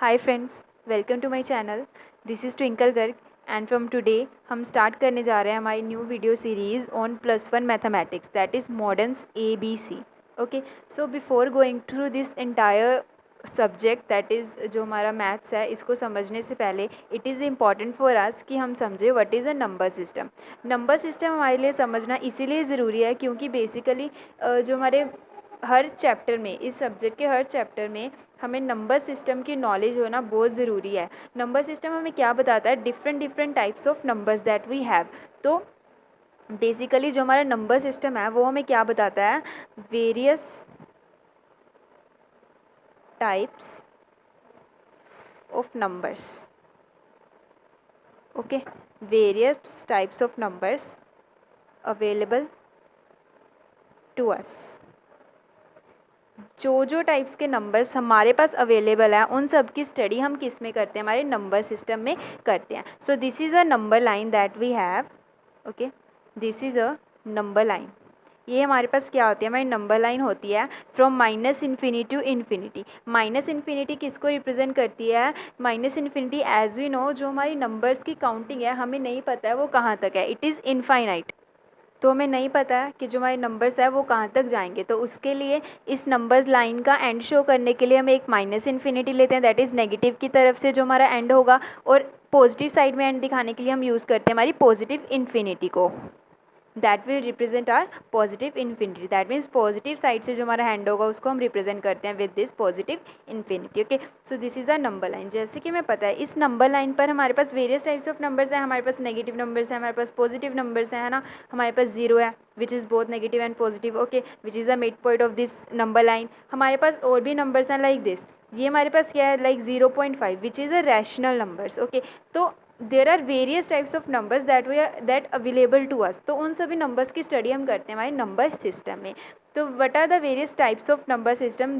Hi friends, welcome to my channel. This is Twinkle Garg and from today हम start करने जा रहे हैं हमारी new video series on +1 mathematics, that is moderns ABC। Okay, so before going through this entire subject that is जो हमारा maths है, इसको समझने से पहले it is important for us कि हम समझे what is a number system. Number system हमारे लिए समझना इसीलिए ज़रूरी है क्योंकि बेसिकली जो हमारे हर चैप्टर में, इस सब्जेक्ट के हर चैप्टर में हमें नंबर सिस्टम की नॉलेज होना बहुत ज़रूरी है। नंबर सिस्टम हमें क्या बताता है? Different types of numbers that we have. तो बेसिकली जो हमारा नंबर सिस्टम है वो हमें क्या बताता है? Various types of numbers. Okay, various types of numbers available to us. जो टाइप्स के नंबर्स हमारे पास अवेलेबल हैं उन सब की स्टडी हम किस में करते हैं? हमारे नंबर सिस्टम में करते हैं। So this is a number line that we have. Okay, this is a number line. ये हमारे पास क्या होती है? हमारी नंबर लाइन होती है from minus infinity to infinity. Minus infinity किसको रिप्रेजेंट करती है? Minus infinity as we know, जो हमारी नंबर्स की काउंटिंग है हमें नहीं पता है वो कहाँ तक है। It is infinite. तो हमें नहीं पता है कि जो हमारे नंबर्स है वो कहाँ तक जाएंगे। तो उसके लिए इस नंबर्स लाइन का एंड शो करने के लिए हम एक माइनस इन्फिनिटी लेते हैं, दैट इज़ नेगेटिव की तरफ से जो हमारा एंड होगा, और पॉजिटिव साइड में एंड दिखाने के लिए हम यूज़ करते हैं हमारी पॉजिटिव इन्फिनिटी को। That will represent are positive infinity. That means positive side से जो हमारा हैंड होगा उसको हम रिप्रेजेंट करते हैं with this positive infinity. Okay, so this is a number line. जैसे कि हमें पता है इस नंबर लाइन पर हमारे पास वेरियस टाइप्स ऑफ नंबर्स हैं। हमारे पास नेगेटिव नंबर्स हैं, हमारे पास पॉजिटिव नंबर्स हैं, है ना। हमारे पास जीरो है which is both negative and positive. Okay, which is a mid point of this number line. हमारे पास और भी नंबर्स हैं लाइक दिस। ये हमारे पास क्या है? Like 0.5 which is a rational numbers. Okay, तो there are various types of numbers that available to us. तो उन सभी नंबर्स की स्टडी हम करते हैं हमारे नंबर सिस्टम में। तो what are the various types of number system?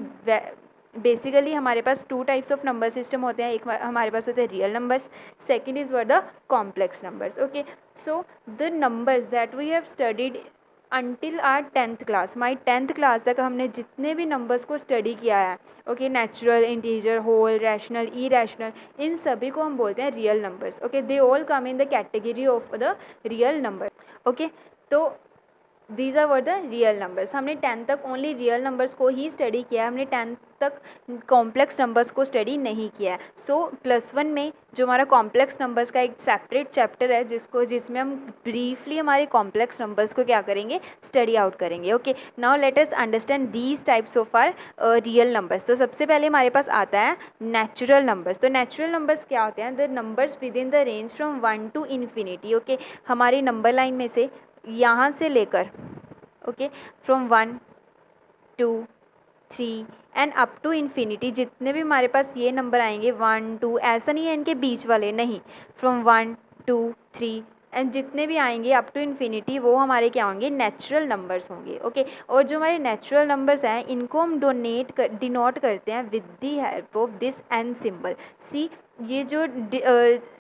Basically हमारे पास two types of number system होते हैं। एक हमारे पास होते हैं real numbers, second is our the complex numbers. Okay, so the numbers that we have studied until our 10th class, हमारी 10th क्लास तक हमने जितने भी नंबर्स को स्टडी किया है, okay, natural, integer, whole, rational, irrational, इन सभी को हम बोलते हैं real numbers. Okay, they all come in the category of the real number. Okay, तो these are our the real numbers. हमने 10th तक ओनली रियल नंबर्स को ही स्टडी किया है, हमने 10th तक कॉम्प्लेक्स नंबर्स को स्टडी नहीं किया है। सो +1 में जो हमारा कॉम्प्लेक्स नंबर्स का एक सेपरेट चैप्टर है जिसमें हम ब्रीफली हमारे कॉम्प्लेक्स नंबर्स को क्या करेंगे? स्टडी आउट करेंगे। Okay, now let us understand these types of our real numbers. तो सबसे पहले हमारे पास आता है नेचुरल नंबर्स। तो नेचुरल नंबर्स क्या होते हैं? The numbers within the range from 1 to infinity. Okay, हमारी नंबर लाइन में से यहाँ से लेकर, okay, from 1 2 3 and up to infinity, जितने भी हमारे पास ये नंबर आएंगे 1 2, ऐसा नहीं है इनके बीच वाले, नहीं, फ्रॉम 1 2 3 एंड जितने भी आएंगे अप टू इन्फिनिटी वो हमारे क्या होंगे? नेचुरल नंबर्स होंगे। ओके, और जो हमारे नेचुरल नंबर्स हैं इनको हम डिनोट करते हैं with the help of this N symbol. See, ये जो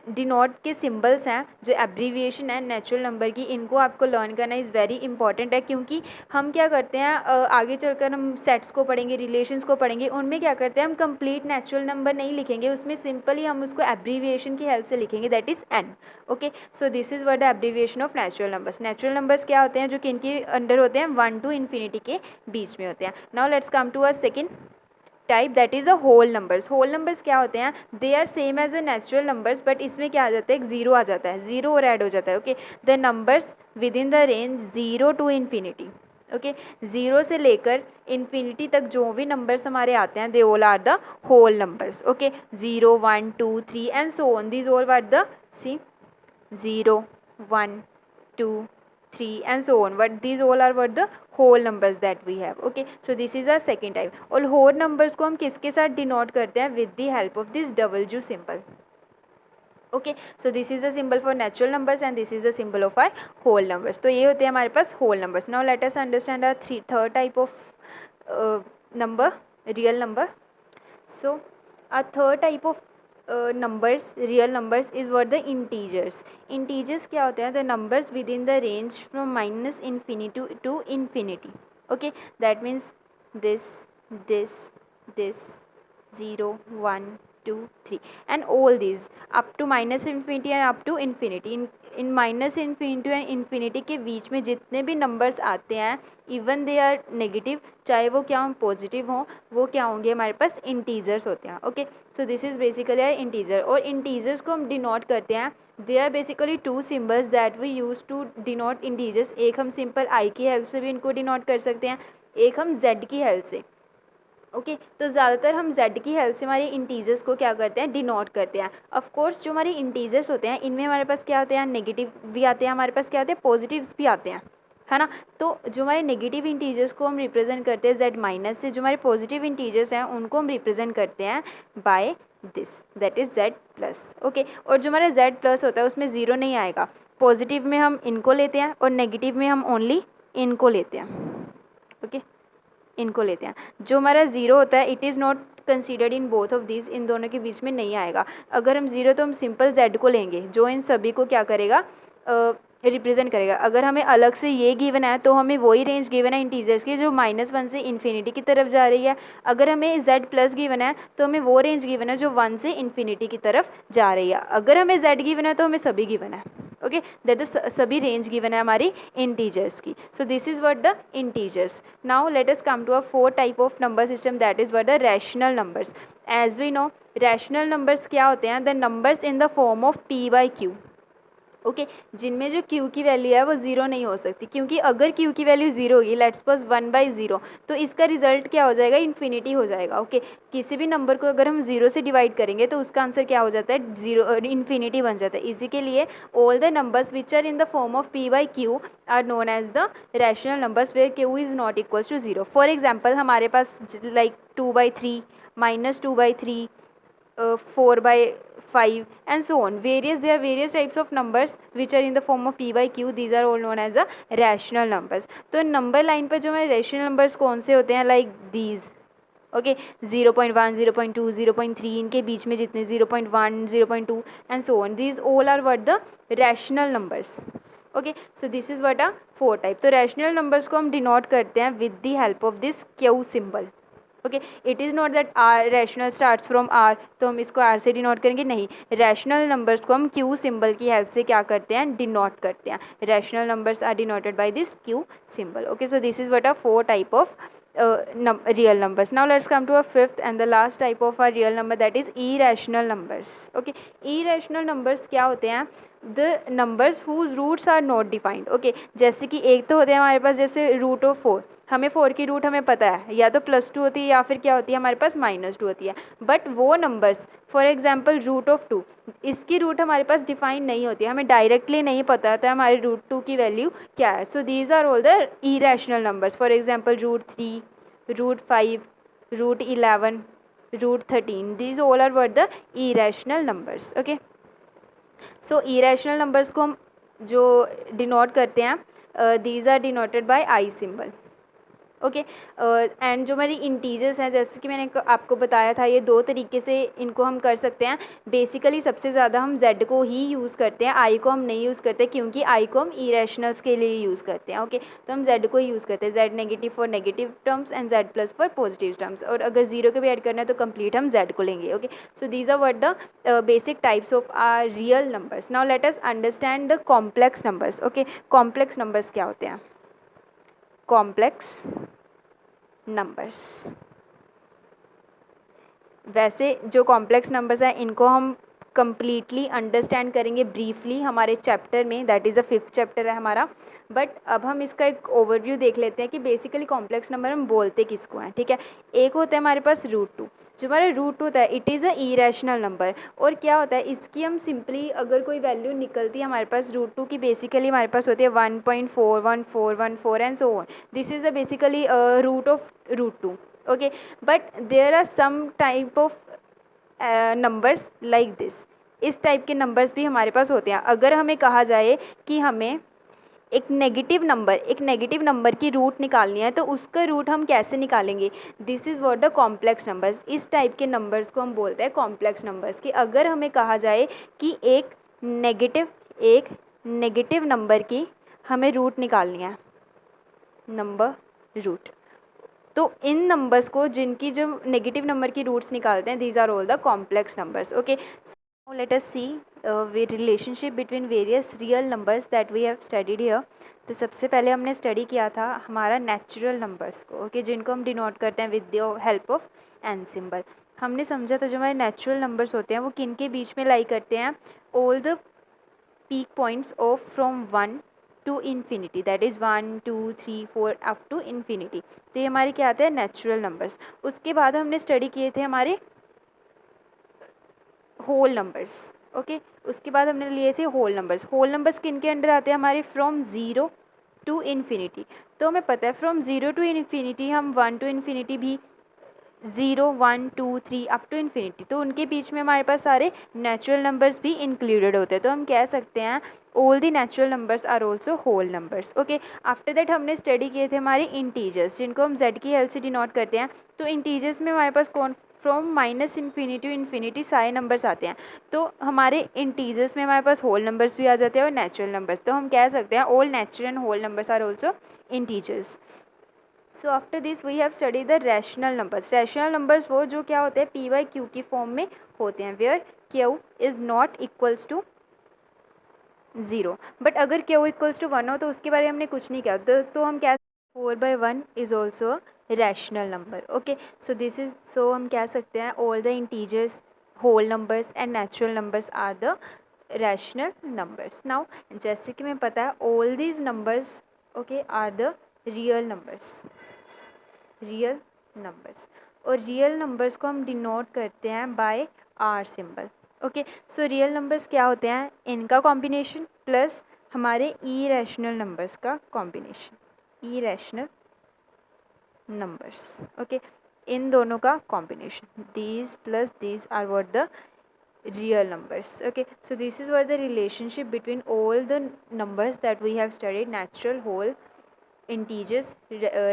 डिनोट के सिंबल्स हैं, जो एब्रीविएशन है नेचुरल नंबर की, इनको आपको लर्न करना इज़ वेरी इंपॉर्टेंट है क्योंकि हम क्या करते हैं, आगे चलकर हम सेट्स को पढ़ेंगे, रिलेशंस को पढ़ेंगे, उनमें क्या करते हैं हम कंप्लीट नेचुरल नंबर नहीं लिखेंगे, उसमें सिंपली हम उसको एब्रीविएशन की हेल्प से लिखेंगे, that is an. Okay, so this is what the abbreviation of natural numbers. Natural numbers क्या होते हैं? जो कि इनके अंडर होते हैं 1 टू इन्फिनिटी के बीच में होते हैं। Now let's come to a second type, that is a whole numbers. Whole numbers क्या होते हैं? They are same as a natural numbers, but इसमें क्या आ जाता है? एक जीरो आ जाता है, जीरो और ऐड हो जाता है। Okay, the numbers within the range 0 to infinity. Okay, zero से लेकर इन्फिनिटी तक जो भी नंबर्स हमारे आते हैं they all are the whole numbers. Okay, 0 1 2 3 and so on, these all are the, see, 0 1 2 3 and so on, but these all are what the whole numbers that we have. Okay, so this is our second type. और whole numbers को हम किसके साथ denote करते हैं? with the help of this double u symbol. Okay, so this is the symbol for natural numbers and this is the symbol of our whole numbers. तो ये होते हैं हमारे पास whole numbers. Now let us understand our third type of number, real number. So a third type of numbers, real numbers, is what the integers. Integers क्या होते हैं? The numbers within the range from minus infinity to infinity. Okay, that means this, 0 1 2 3 and all these up to minus infinity and up to infinity. In minus infinity and infinity के बीच में जितने भी numbers आते हैं even they are negative, चाहे वो क्या हो पॉजिटिव हो, वो क्या होंगे हमारे पास इंटीजर्स होते हैं. Okay, so this is basically our integer. और इंटीजर्स को हम डिनोट करते हैं, they are basically two symbols that we use to denote integers. एक हम सिंपल आई की हेल्प से भी इनको डिनोट कर सकते हैं, एक हम जेड की हेल्प से. ओके तो ज़्यादातर हम z की हेल्प से हमारे इंटीजर्स को क्या करते हैं, डिनोट करते हैं. ऑफ कोर्स जो हमारे इंटीजर्स होते हैं इनमें हमारे पास क्या होते हैं, नेगेटिव भी आते हैं, हमारे पास क्या आते हैं, पॉजिटिव्स भी आते हैं, है ना. तो जो हमारे नेगेटिव इंटीजर्स को हम रिप्रेजेंट करते हैं z माइनस से, जो हमारे पॉजिटिव इंटीजर्स हैं उनको हम रिप्रेजेंट करते हैं by this, that is z plus. Okay, और जो हमारा z प्लस होता है उसमें ज़ीरो नहीं आएगा. पॉजिटिव में हम इनको लेते हैं और नेगेटिव में हम ओनली इनको लेते हैं. ओके, इनको लेते हैं. जो हमारा ज़ीरो होता है it is not considered in both of these, इन दोनों के बीच में नहीं आएगा. अगर हम ज़ीरो तो हम सिंपल z को लेंगे जो इन सभी को क्या करेगा, रिप्रेजेंट करेगा. अगर हमें अलग से ये गिवन है तो हमें वही रेंज गिवन है इंटीजर्स की जो -1 से इन्फिनिटी की तरफ जा रही है. अगर हमें z प्लस गिवन है तो हमें वो रेंज गिवन है जो 1 से इन्फिनिटी की तरफ जा रही है. अगर हमें z गिवन है तो हमें सभी गिवन है. ओके, दैट इज सभी रेंज गिवन है हमारी इंटीजर्स की. So this is what the integers. Now let us come to a 4 type of number system, that is what the rational numbers. As we know rational numbers क्या होते हैं, the numbers in the form of p by q. Okay, जिनमें जो q की value है वो zero नहीं हो सकती, क्योंकि अगर q की वैल्यू ज़ीरो होगी, लेट्स सपोज 1/0, तो इसका रिजल्ट क्या हो जाएगा, इन्फिनिटी हो जाएगा. ओके, किसी भी नंबर को अगर हम ज़ीरो से डिवाइड करेंगे तो उसका आंसर क्या हो जाता है, ज़ीरो, इन्फिनिटी बन जाता है. इसी के लिए all the numbers which are in the form of p by q are known as the rational numbers where q is not equals to zero. For example हमारे पास like 2/3, -2/3, 4/5 and so on. There are various types of numbers which are in the form of p by q. These are all known as the rational numbers. तो number line पर जो हमारे rational numbers कौन से होते हैं, like these. Okay, 0.1, 0.2, 0.3, इनके बीच में जितने 0.1, 0.2 and so on, these all are what the rational numbers. Okay, so this is what a 4 type. तो रैशनल नंबर्स को हम डिनोट करते हैं with the help of this Q symbol. Okay, it is not that our rational starts from R, तो हम इसको are से denote करेंगे, नहीं. रैशनल नंबर्स को हम क्यू सिंबल की हेल्प से क्या करते हैं, डिनोट करते हैं. Rational numbers are denoted by this Q symbol. Okay, so this is what are 4 type of real numbers. Now let's come to a fifth and the last type of our real number, that is irrational numbers. Okay, irrational numbers क्या होते हैं, the numbers whose roots are not defined. Okay, जैसे कि एक तो होते हैं हमारे पास जैसे रूट ऑफ 4, हमें 4 की रूट हमें पता है, या तो +2 होती है या फिर क्या होती है हमारे पास -2 होती है. बट वो numbers for example root of 2, इसकी रूट हमारे पास डिफाइन नहीं होती है, हमें डायरेक्टली नहीं पता था हमारे रूट 2 की वैल्यू क्या है. So these are all the irrational numbers. For example √3, √5, √11, √13, these all are what the irrational numbers. Okay, so irrational numbers को हम जो डिनोट करते हैं, these are denoted by I symbol. Okay, and जो हमारी इंटीजर्स हैं जैसे कि मैंने आपको बताया था, ये 2 तरीके से इनको हम कर सकते हैं. बेसिकली सबसे ज़्यादा हम z को ही यूज़ करते हैं, i को हम नहीं यूज़ करते, क्योंकि i को हम इरेशनल्स के लिए यूज़ करते हैं. ओके, तो हम z को ही यूज़ करते हैं, z negative for negative terms and z plus for positive terms. और अगर ज़ीरो के भी ऐड करना है तो कंप्लीट हम z को लेंगे. Okay, so these are what the basic types of our real numbers. Now let us understand the complex numbers. Okay, complex numbers क्या होते हैं, कॉम्प्लेक्स नंबर्स. वैसे जो कॉम्प्लेक्स नंबर्स हैं इनको हम कम्प्लीटली अंडरस्टैंड करेंगे ब्रीफली हमारे चैप्टर में, that is a 5th chapter है हमारा. बट अब हम इसका एक ओवरव्यू देख लेते हैं कि बेसिकली कॉम्प्लेक्स नंबर हम बोलते किसको हैं. ठीक है, एक होता है हमारे पास √2. जो हमारा √2 होता है it is a irrational number. और क्या होता है, इसकी हम सिंपली अगर कोई वैल्यू निकलती है हमारे पास √2 की, बेसिकली हमारे पास होती है 1.41414 and so on. This is a basically root of √2. Okay, but there are some type of numbers like this. इस टाइप के नंबर्स भी हमारे पास होते हैं. अगर हमें कहा जाए कि हमें एक नेगेटिव नंबर की रूट निकालनी है तो उसका रूट हम कैसे निकालेंगे, this is what the complex numbers. इस टाइप के नंबर्स को हम बोलते हैं कॉम्प्लेक्स नंबर्स. कि अगर हमें कहा जाए कि एक नेगेटिव नंबर की हमें रूट निकालनी है, नंबर रूट. तो इन नंबर्स को जिनकी जो नेगेटिव नंबर की रूट्स निकालते हैं, these are all the complex numbers. Okay, now let us see with relationship between various real numbers that we have studied here. तो सबसे पहले हमने स्टडी किया था हमारा नेचुरल नंबर्स को, ओके, जिनको हम डिनोट करते हैं with the help of N symbol. हमने समझा था जो हमारे नेचुरल नंबर्स होते हैं वो किन के बीच में लाई करते हैं, all the peak points of from 1 to infinity, that is 1 2 3 4 up to infinity. तो ये हमारे क्या आते हैं, नेचुरल नंबर्स. उसके बाद हमने स्टडी किए थे हमारे होल नंबर्स. ओके, उसके बाद हमने लिए थे होल नंबर्स. होल नंबर्स किन के अंडर आते हैं, हमारे फ्रॉम ज़ीरो टू इन्फिनिटी. तो हमें पता है फ्रॉम ज़ीरो टू इन्फिनिटी हम 1 टू इन्फिनिटी भी, 0 1 2 3 अप टू इन्फिनिटी, तो उनके बीच में हमारे पास सारे नेचुरल नंबर्स भी इंक्लूडेड होते हैं. तो हम कह सकते हैं all the natural numbers are also whole numbers. Okay, after that हमने स्टडी किए थे हमारे इंटीजर्स, जिनको हम z की हेल्प से डिनोट करते हैं. तो इंटीजर्स में हमारे पास कौन, from minus infinity to infinity सारे नंबर्स आते हैं. तो हमारे इंटीजर्स में हमारे पास होल नंबर्स भी आ जाते हैं और नेचुरल नंबर्स. तो हम कह सकते हैं all natural and whole numbers are also integers. So after this we have study the rational numbers. Rational numbers वो जो क्या होते हैं, पी बाई क्यू की फॉर्म में होते हैं, where Q is not equals to 0. But अगर क्यू इक्वल्स टू 1 हो तो उसके बारे में हमने कुछ नहीं किया. तो हम क्या, 4/1 is also rational number. Okay, so this is, so हम कह सकते हैं all the integers, whole numbers and natural numbers are the rational numbers. Now जैसे कि हमें पता है all these numbers, okay, are the real numbers. Real numbers, और रियल नंबर्स को हम डिनोट करते हैं by R symbol. Okay, so real numbers क्या होते हैं, इनका कॉम्बिनेशन प्लस हमारे इरेशनल नंबर्स का कॉम्बिनेशन. इरेशनल नंबर्स, ओके, इन दोनों का combination, these plus these are what the real numbers. Okay, so this is what the relationship between all the numbers that we have studied, natural, whole, integers,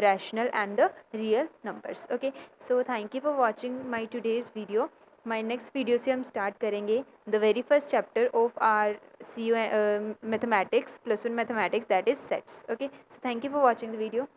rational and the real numbers. Okay, so thank you for watching my today's video. My next video से हम start करेंगे the very first chapter of our CU mathematics +1 mathematics, that is sets. Okay, so thank you for watching the video.